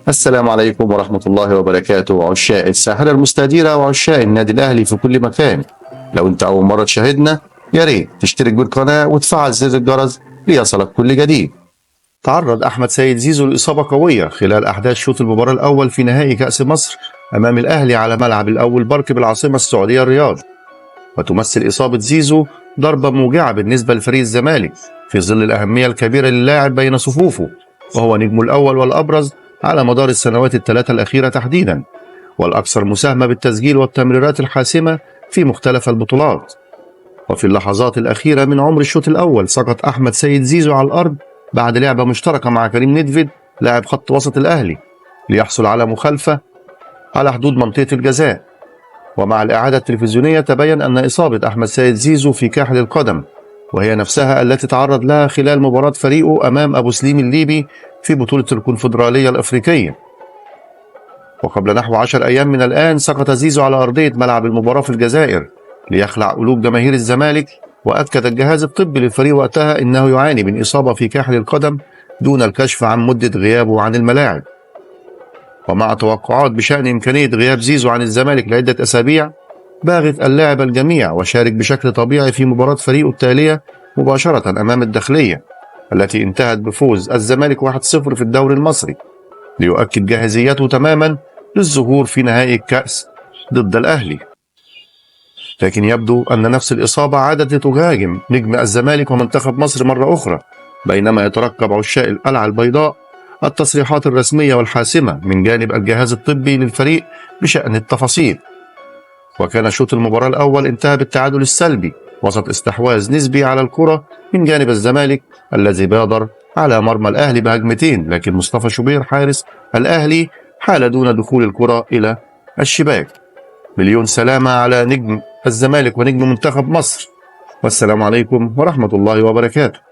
السلام عليكم ورحمة الله وبركاته، عشاق الساحرة المستديرة وعشاق النادي الأهلي في كل مكان. لو أنت أول مرة تشاهدنا يا ريت تشترك بالقناة وتفعل زر الجرس ليصلك كل جديد. تعرض أحمد سيد زيزو لإصابة قوية خلال أحداث شوط المباراة الأول في نهائي كأس مصر أمام الأهلي على ملعب الأول برك بالعاصمة السعودية الرياض، وتمثل إصابة زيزو ضربة موجعة بالنسبة لفريق الزمالك في ظل الأهمية الكبيرة للاعب بين صفوفه، وهو نجمه الأول والأبرز على مدار السنوات الثلاثة الأخيرة تحديدا، والأكثر مساهمة بالتسجيل والتمريرات الحاسمة في مختلف البطولات. وفي اللحظات الأخيرة من عمر الشوط الأول سقط أحمد سيد زيزو على الأرض بعد لعبة مشتركة مع كريم نيدفيد لاعب خط وسط الأهلي ليحصل على مخالفة على حدود منطقة الجزاء. ومع الإعادة التلفزيونية تبين أن إصابة أحمد سيد زيزو في كاحل القدم، وهي نفسها التي تعرض لها خلال مباراة فريقه أمام أبو سليم الليبي في بطولة الكونفدرالية الأفريقية. وقبل نحو 10 أيام من الآن سقط زيزو على أرضية ملعب المباراة في الجزائر ليخلع قلوب جماهير الزمالك، وأكد الجهاز الطبي للفريق وقتها أنه يعاني من إصابة في كاحل القدم دون الكشف عن مدة غيابه عن الملاعب. ومع توقعات بشأن إمكانية غياب زيزو عن الزمالك لعدة أسابيع، باغت اللاعب الجميع وشارك بشكل طبيعي في مباراة فريقه التالية مباشرة أمام الداخلية التي انتهت بفوز الزمالك 1-0 في الدوري المصري، ليؤكد جاهزيته تماما للظهور في نهائي الكأس ضد الأهلي. لكن يبدو أن نفس الإصابة عادت لتهاجم نجم الزمالك ومنتخب مصر مرة أخرى، بينما يترقب عشاق القلعة البيضاء التصريحات الرسمية والحاسمة من جانب الجهاز الطبي للفريق بشأن التفاصيل. وكان شوط المباراة الأول انتهى بالتعادل السلبي وسط استحواذ نسبي على الكرة من جانب الزمالك الذي بادر على مرمى الأهلي بهجمتين، لكن مصطفى شوبير حارس الأهلي حال دون دخول الكرة إلى الشباك. مليون سلامة على نجم الزمالك ونجم منتخب مصر، والسلام عليكم ورحمة الله وبركاته.